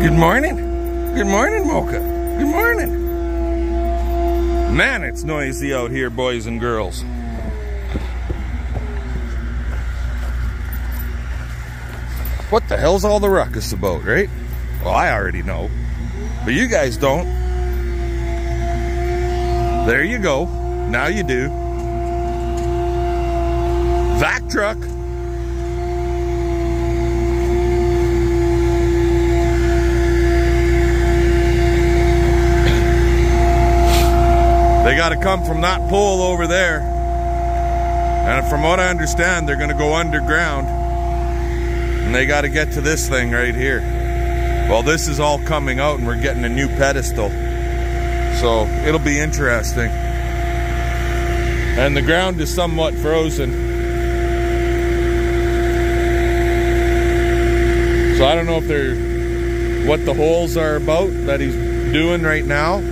Good morning. Good morning, Mocha. Good morning. Man, it's noisy out here, boys and girls. What the hell's all the ruckus about, right? Well, I already know, but you guys don't. There you go. Now you do. Vac truck. They got to come from that pole over there. And from what I understand, they're going to go underground. And they got to get to this thing right here. Well, this is all coming out and we're getting a new pedestal. So it'll be interesting. And the ground is somewhat frozen. So I don't know if they're what the holes are about that he's doing right now,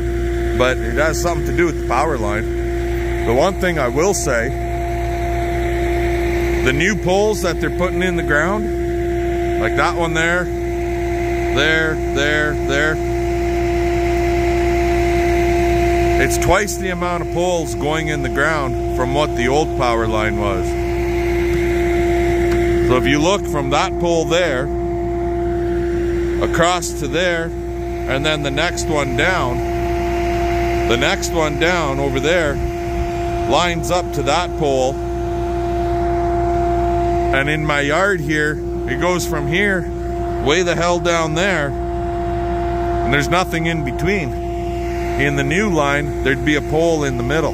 but it has something to do with the power line. The one thing I will say, the new poles that they're putting in the ground, like that one there, there. It's twice the amount of poles going in the ground from what the old power line was. So if you look from that pole there, across to there, and then the next one down over there lines up to that pole. And in my yard here, it goes from here way the hell down there, and there's nothing in between. In the new line, there'd be a pole in the middle.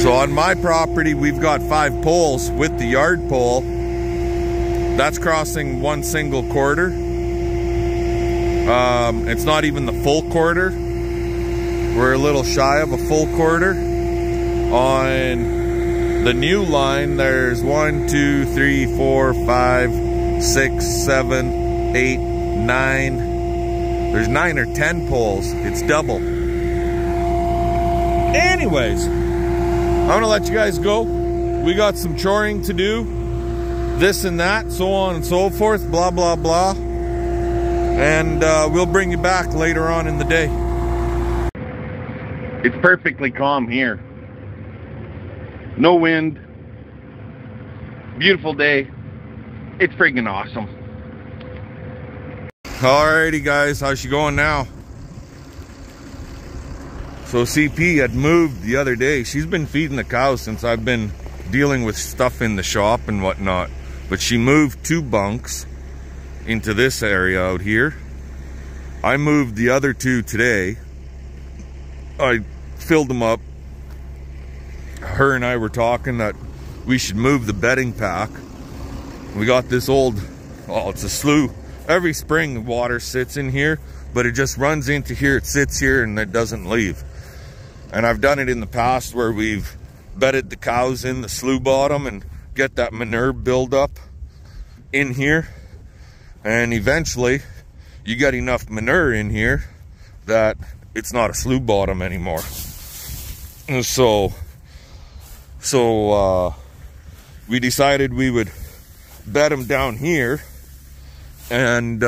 So on my property, we've got 5 poles with the yard pole. That's crossing one single quarter. It's not even the full quarter. We're a little shy of a full quarter. On the new line, there's 1, 2, 3, 4, 5, 6, 7, 8, 9. There's 9 or 10 poles. It's double. Anyways, I'm gonna let you guys go. We got some choring to do. This and that, so on and so forth, blah, blah, blah. And we'll bring you back later on in the day. It's perfectly calm here. No wind. Beautiful day. It's friggin' awesome. Alrighty guys, how's she going now? So CP had moved the other day. She's been feeding the cows since I've been dealing with stuff in the shop and whatnot. But she moved 2 bunks into this area out here. I moved the other 2 today. I filled them up. Her and I were talking that we should move the bedding pack. We got this old, well, it's a slough. Every spring water sits in here, but it just runs into here, it sits here, and it doesn't leave. And I've done it in the past where we've bedded the cows in the slough bottom and get that manure buildup in here. And eventually, you get enough manure in here that it's not a slough bottom anymore. And so we decided we would bed them down here and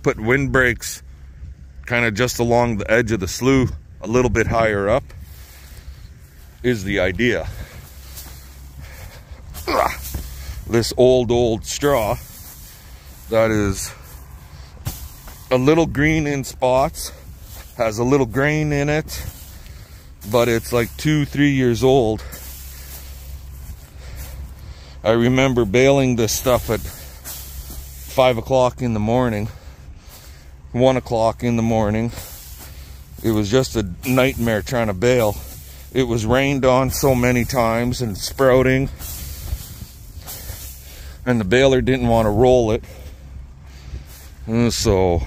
put windbreaks kind of just along the edge of the slough, a little bit higher up, is the idea. This old straw that is a little green in spots, has a little grain in it, but it's like 2-3 years old. I remember baling this stuff at 5 o'clock in the morning, 1 o'clock in the morning. It was just a nightmare trying to bale. It was rained on so many times and sprouting, and the baler didn't want to roll it. And so,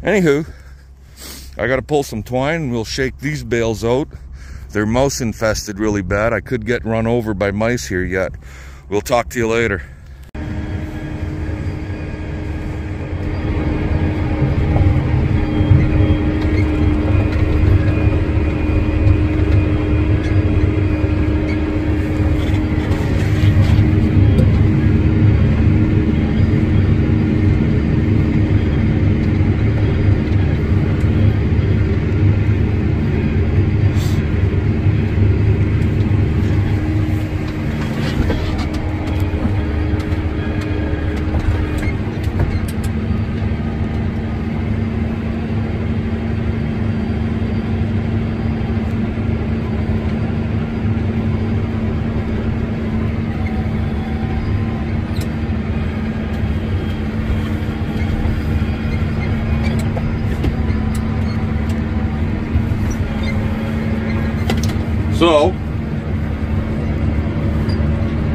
anywho, I got to pull some twine and we'll shake these bales out. They're mouse infested really bad. I could get run over by mice here yet. We'll talk to you later.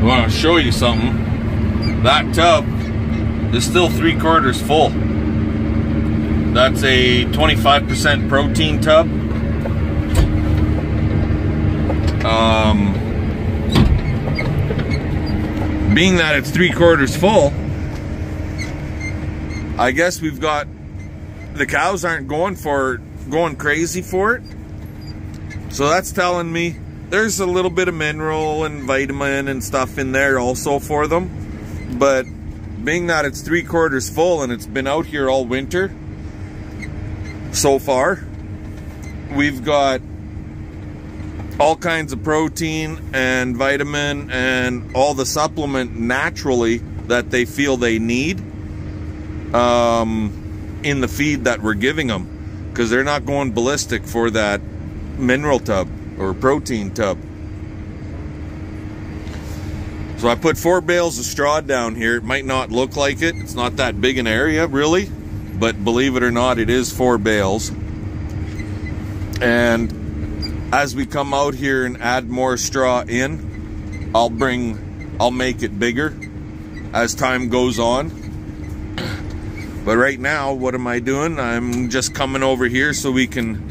want to show you something. That tub is still 3/4 full. That's a 25% protein tub. Being that it's 3/4 full, I guess we've got, the cows aren't going crazy for it. So that's telling me there's a little bit of mineral and vitamin and stuff in there also for them. But being that it's 3/4 full and it's been out here all winter so far, we've got all kinds of protein and vitamin and all the supplement naturally that they feel they need in the feed that we're giving them, because they're not going ballistic for that mineral tub or protein tub. So I put 4 bales of straw down here. It might not look like it. It's not that big an area really, but believe it or not, it is 4 bales. And as we come out here and add more straw in, I'll make it bigger as time goes on. But right now, what am I doing? I'm just coming over here so we can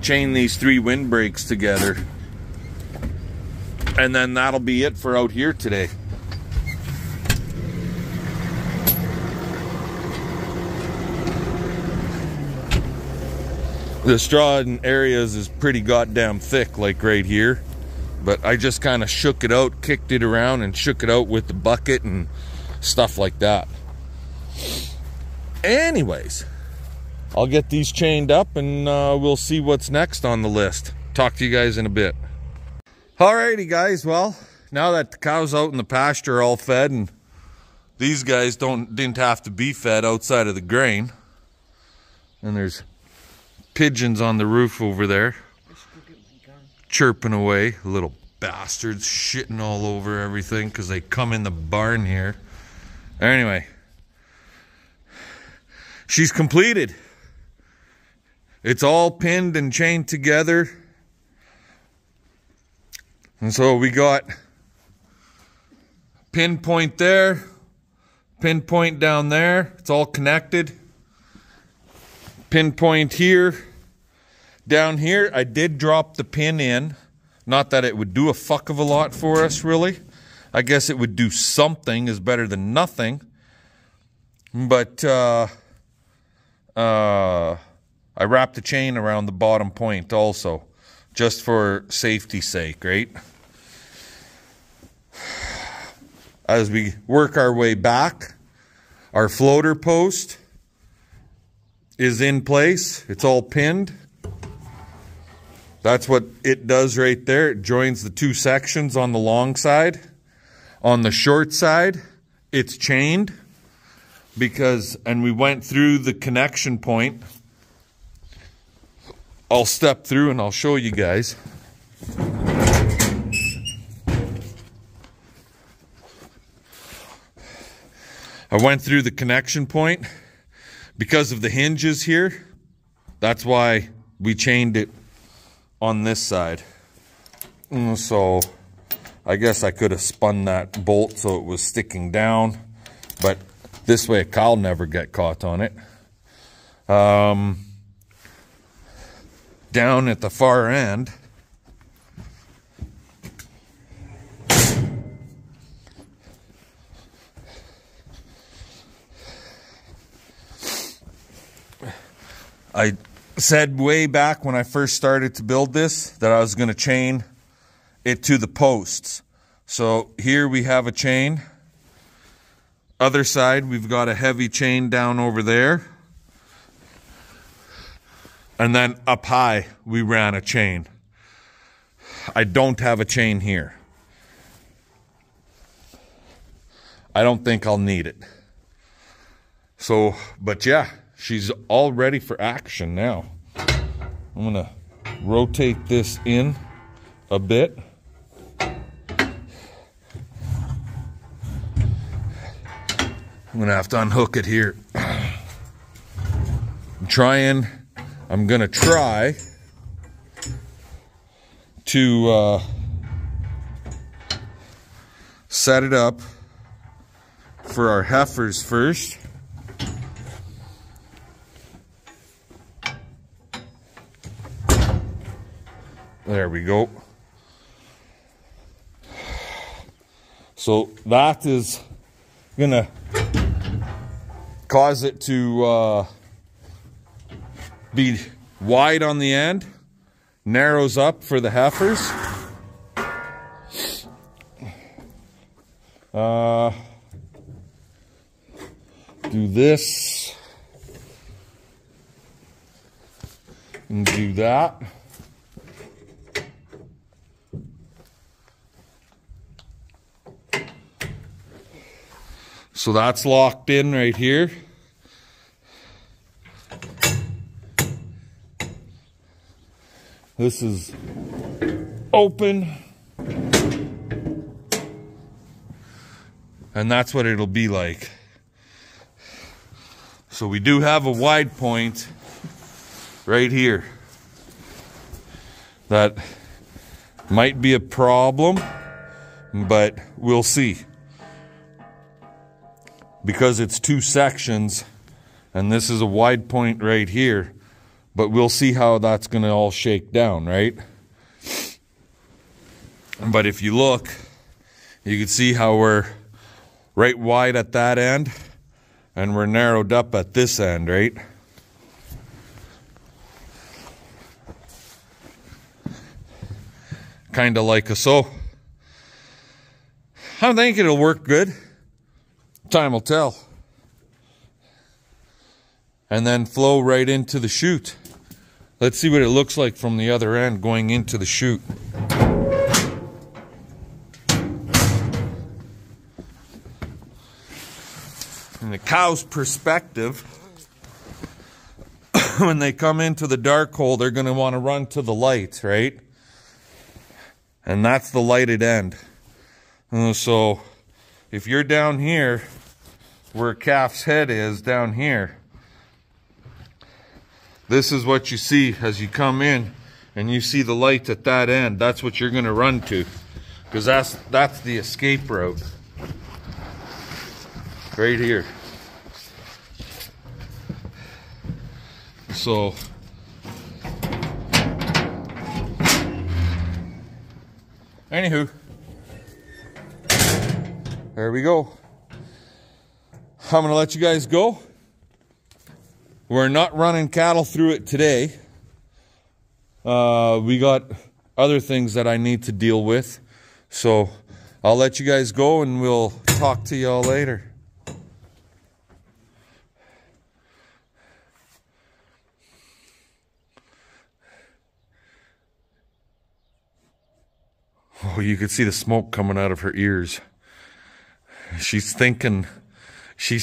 chain these 3 windbreaks together. And then that'll be it for out here today. The straw in areas is pretty goddamn thick, like right here. But I just kind of shook it out, kicked it around and shook it out with the bucket and stuff like that. Anyways, I'll get these chained up and we'll see what's next on the list. Talk to you guys in a bit. Alrighty guys, well, now that the cows out in the pasture are all fed and these guys didn't have to be fed outside of the grain. And there's pigeons on the roof over there chirping away, little bastards, shitting all over everything because they come in the barn here. Anyway, she's completed. It's all pinned and chained together. And so we got pinpoint there, pinpoint down there. It's all connected. Pinpoint here. Down here, I did drop the pin in. Not that it would do a fuck of a lot for us, really. I guess it would do something, is better than nothing. But I wrapped the chain around the bottom point also, just for safety's sake, right? As we work our way back, our floater post is in place. It's all pinned. That's what it does right there. It joins the 2 sections on the long side. On the short side, it's chained because, and we went through the connection point. I'll step through and I'll show you guys. I went through the connection point because of the hinges here. That's why we chained it on this side. So I guess I could have spun that bolt so it was sticking down, but this way a cow will never get caught on it. Down at the far end, I said way back when I first started to build this that I was going to chain it to the posts. So here we have a chain. Other side, we've got a heavy chain down over there. And then up high, we ran a chain. I don't have a chain here. I don't think I'll need it. So, but yeah, she's all ready for action now. I'm gonna rotate this in a bit. I'm gonna have to unhook it here. I'm gonna try to set it up for our heifers first. There we go. So that is gonna cause it to be wide on the end, narrows up for the heifers. Do this and do that. So that's locked in right here. This is open. And that's what it'll be like. So we do have a wide point right here. That might be a problem, but we'll see. Because it's two sections, and this is a wide point right here, but we'll see how that's gonna all shake down, right? But if you look, you can see how we're right wide at that end, and we're narrowed up at this end, right? Kind of like a so. I think it'll work good. Time will tell. And then flow right into the chute. Let's see what it looks like from the other end going into the chute. From the cow's perspective, when they come into the dark hole, they're going to want to run to the light, right? And that's the lighted end. So if you're down here, where a calf's head is down here, this is what you see as you come in, and you see the light at that end. That's what you're going to run to, because that's the escape route right here. So anywho, there we go. I'm going to let you guys go. We're not running cattle through it today. We got other things that I need to deal with. So I'll let you guys go, and we'll talk to y'all later. Oh, you could see the smoke coming out of her ears. She's thinking she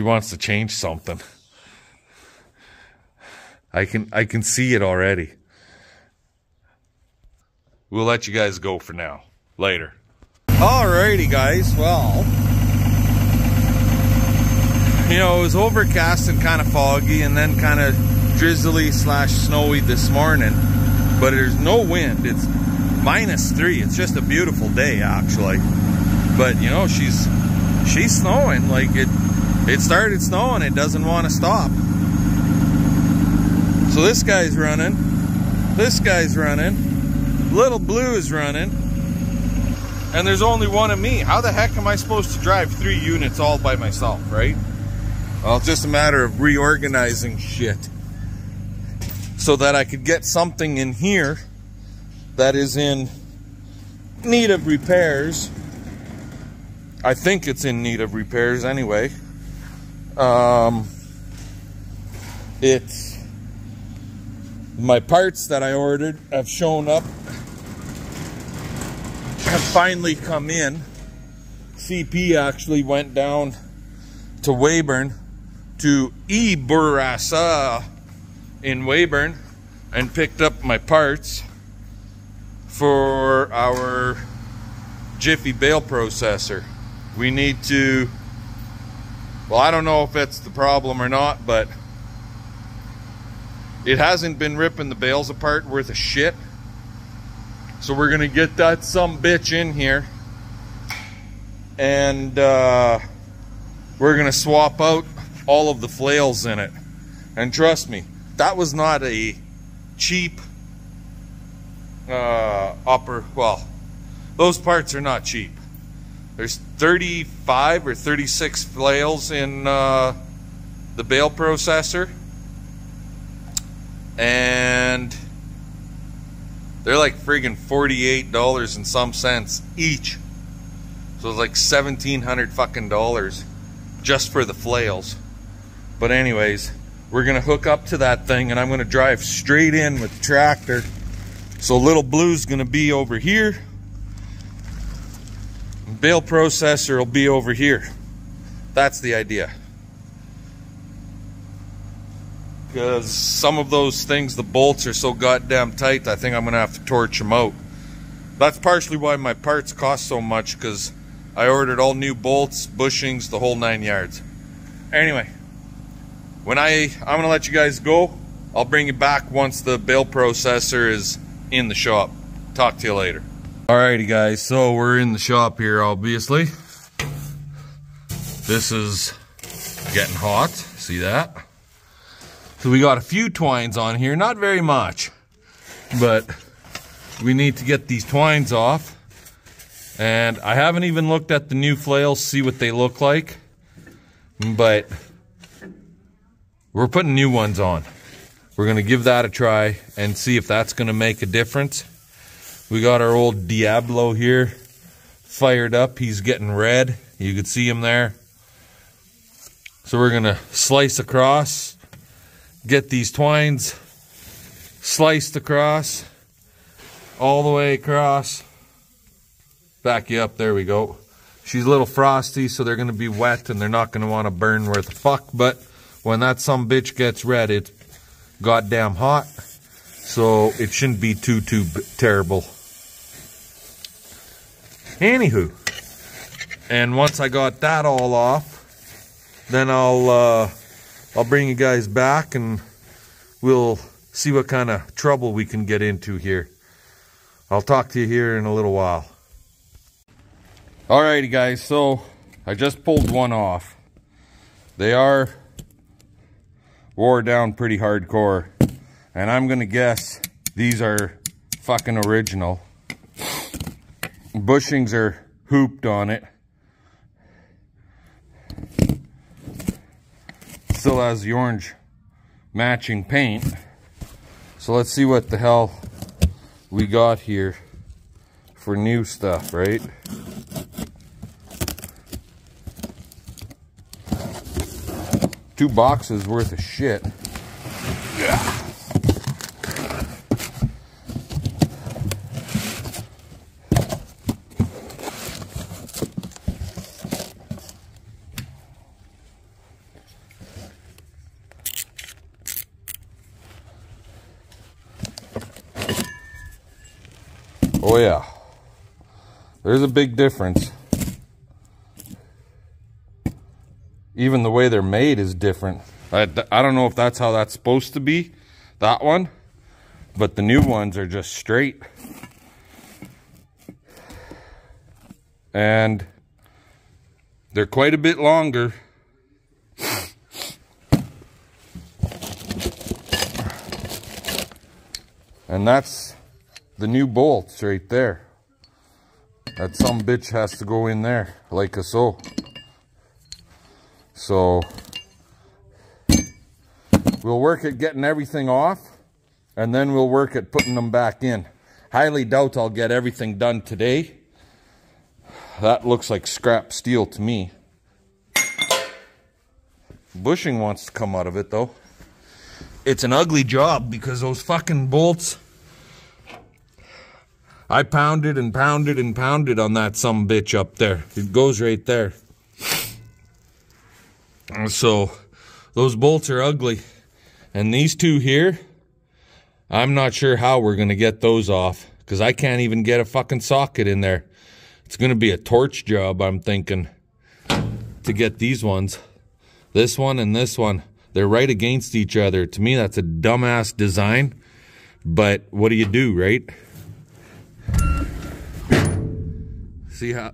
wants to change something. I can see it already. We'll let you guys go for now. Later. Alrighty guys, well, you know, it was overcast and kind of foggy, and then kind of drizzly / snowy this morning, but there's no wind. It's -3. It's just a beautiful day actually. But you know, she's snowing. Like it started snowing, it doesn't want to stop. So this guy's running, Little Blue is running, and there's only one of me. How the heck am I supposed to drive 3 units all by myself, right? Well, it's just a matter of reorganizing shit so that I could get something in here that is in need of repairs. I think it's in need of repairs anyway. It's my parts that I ordered have shown up, have finally come in. CP actually went down to Weyburn, to Burasa in Weyburn, and picked up my parts for our Jiffy bale processor. We need to, well, I don't know if that's the problem or not, but it hasn't been ripping the bales apart worth of shit. So we're gonna get that sumbitch in here and we're gonna swap out all of the flails in it. And trust me, that was not a cheap well, those parts are not cheap. There's 35 or 36 flails in the bale processor, and they're like friggin' $48 and some cents each. So it's like $1,700 fucking dollars just for the flails. But anyways, we're gonna hook up to that thing, and I'm gonna drive straight in with the tractor. So little blue's gonna be over here. Bale processor will be over here. That's the idea. Because some of those things, the bolts are so goddamn tight, I think I'm gonna have to torch them out. That's partially why my parts cost so much, because I ordered all new bolts, bushings, the whole 9 yards. Anyway, when I'm gonna let you guys go. I'll bring you back once the bale processor is in the shop. Talk to you later. Alrighty guys, so we're in the shop here, obviously. This is getting hot, see that? So we got a few twines on here, not very much, but we need to get these twines off. And I haven't even looked at the new flails, see what they look like, but we're putting new ones on. We're gonna give that a try and see if that's gonna make a difference. We got our old Diablo here fired up. He's getting red. You can see him there. So we're gonna slice across, get these twines sliced across, all the way across. Back you up, there we go. She's a little frosty, so they're gonna be wet and they're not gonna wanna burn worth a fuck, but when that sumbitch gets red, it's goddamn hot. So it shouldn't be too terrible. Anywho, and once I got that all off, then I'll bring you guys back and we'll see what kind of trouble we can get into here. I'll talk to you here in a little while. Alrighty guys, so I just pulled one off. They are wore down pretty hardcore, and I'm gonna guess these are fucking original. Bushings are hooped on it. Still has the orange matching paint. So let's see what the hell we got here for new stuff, right? Two boxes worth of shit. Yeah. Oh yeah, there's a big difference. Even the way they're made is different. I don't know if that's how that's supposed to be, that one, but the new ones are just straight. And they're quite a bit longer. And that's the new bolts right there. That some bitch has to go in there, like so. So we'll work at getting everything off, and then we'll work at putting them back in. Highly doubt I'll get everything done today. That looks like scrap steel to me. Bushing wants to come out of it though. It's an ugly job because those fucking bolts, I pounded and pounded and pounded on that sumbitch up there. It goes right there. So those bolts are ugly. And these two here, I'm not sure how we're going to get those off, because I can't even get a fucking socket in there. It's going to be a torch job, I'm thinking, to get these ones. This one and this one, they're right against each other. To me, that's a dumbass design. But what do you do, right? See how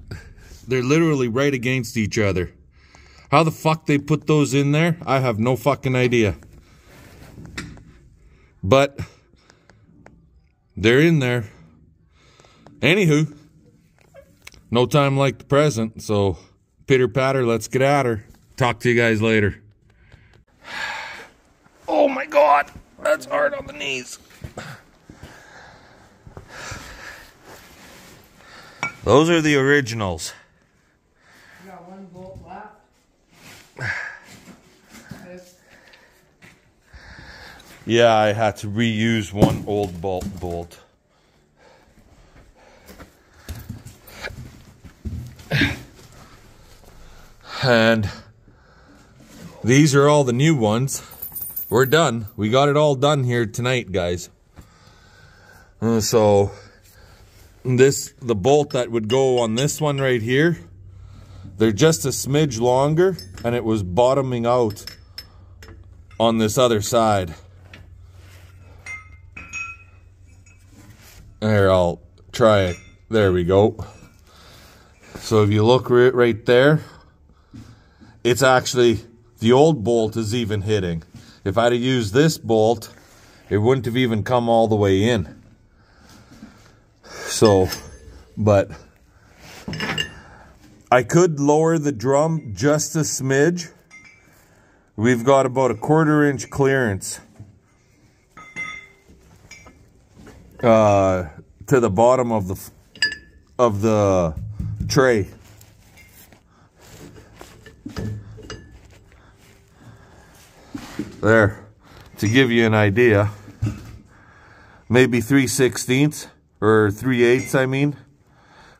They're literally right against each other. How the fuck they put those in there, I have no fucking idea. But they're in there. Anywho, no time like the present, so pitter patter, let's get at her. Talk to you guys later. Oh my God, that's hard on the knees. Those are the originals. You got one bolt left. Yeah, I had to reuse one old bolt. And these are all the new ones. We're done. We got it all done here tonight, guys. So the bolt that would go on this one right here, they're just a smidge longer, and it was bottoming out on this other side. There, I'll try it. There we go. So if you look right there, it's actually, the old bolt is even hitting. If I'd have used this bolt, it wouldn't have even come all the way in. So, but I could lower the drum just a smidge. We've got about a 1/4 inch clearance to the bottom of the tray. There, to give you an idea, maybe 3/16 or 3/8, I mean,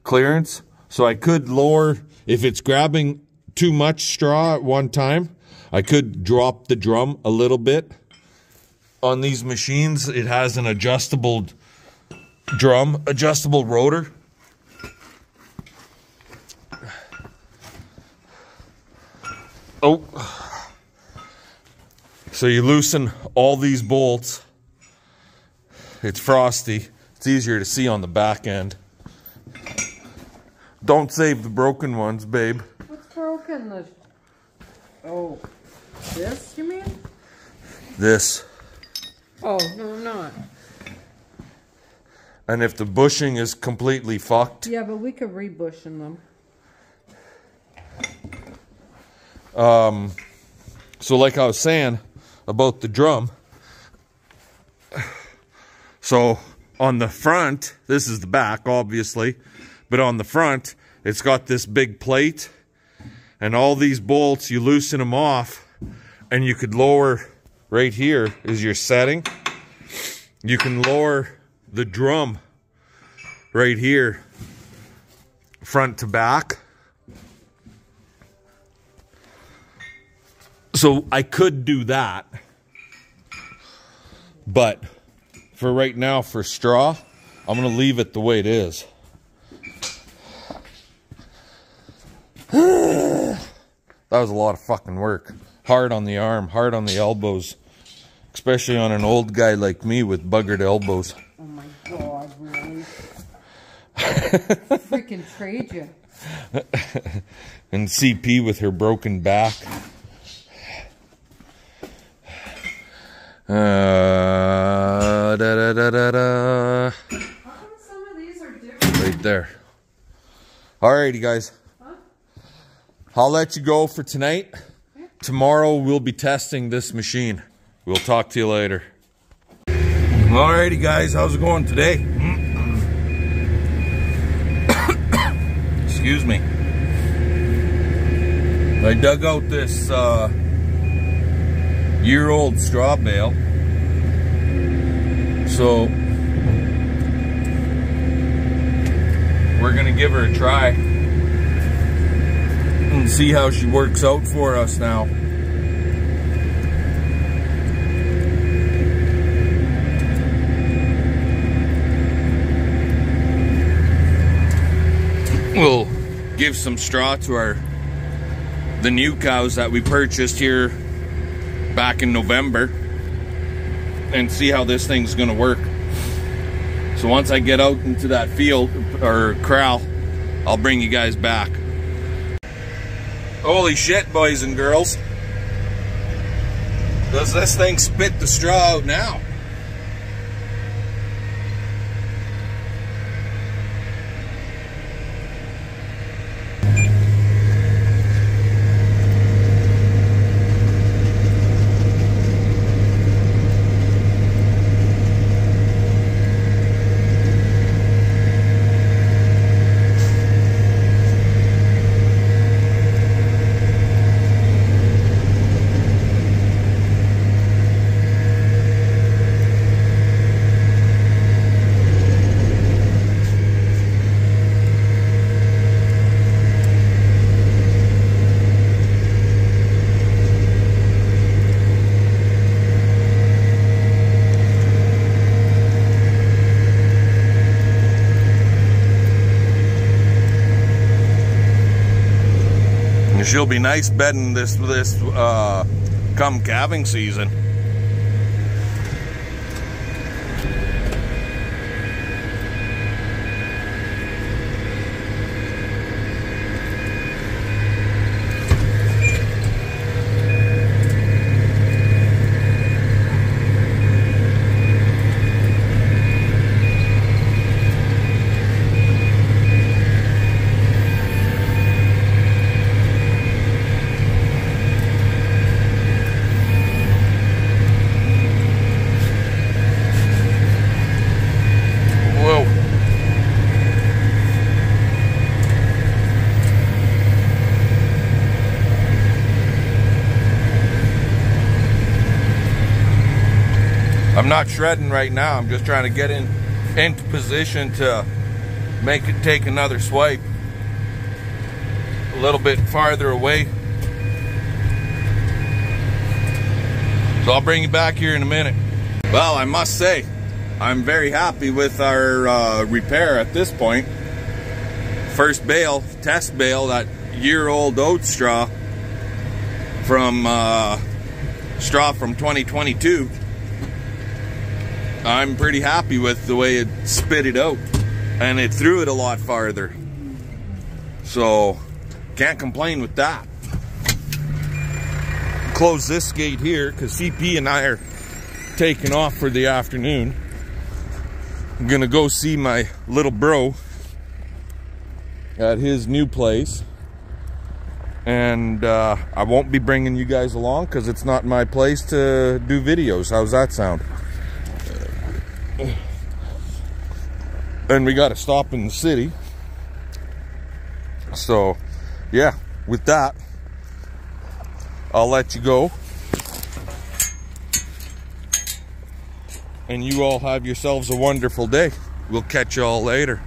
clearance. So I could lower, if it's grabbing too much straw at one time, I could drop the drum a little bit. On these machines, it has an adjustable drum, adjustable rotor. Oh. So you loosen all these bolts. It's frosty. It's easier to see on the back end. Don't save the broken ones, babe. What's broken? Oh, this, you mean? This. Oh, no, I'm not. And if the bushing is completely fucked. Yeah, but we could re-bushing them. So like I was saying about the drum. So on the front, this is the back, obviously. But on the front, it's got this big plate. And all these bolts, you loosen them off. And you could lower, right here is your setting. You can lower the drum right here, front to back. So I could do that. But for right now, for straw, I'm going to leave it the way it is. That was a lot of fucking work. Hard on the arm, hard on the elbows. Especially on an old guy like me with buggered elbows. Oh my God, really? Freaking trade you. And CP with her broken back. Da, da, da, da, da. How come some of these are different? Right there. Alrighty, guys. Huh? I'll let you go for tonight. Okay. Tomorrow we'll be testing this machine. We'll talk to you later. Alrighty, guys. How's it going today? Excuse me. I dug out this year-old straw bale. So we're gonna give her a try and see how she works out for us now. We'll give some straw to the new cows that we purchased here back in November and see how this thing's gonna work. So once I get out into that field or corral, I'll bring you guys back. Holy shit, boys and girls. Does this thing spit the straw out now? She'll be nice bedding this come calving season. I'm not shredding right now. I'm just trying to get into position to make it take another swipe a little bit farther away. So I'll bring you back here in a minute. Well, I must say, I'm very happy with our repair at this point. First bale, test bale, that year-old oat straw from 2022. I'm pretty happy with the way it spit it out, and it threw it a lot farther. So, can't complain with that. Close this gate here because CP and I are taking off for the afternoon. I'm gonna go see my little bro at his new place, and I won't be bringing you guys along because it's not my place to do videos. How's that sound? And we got to stop in the city. So yeah, with that, I'll let you go, and you all have yourselves a wonderful day. We'll catch you all later.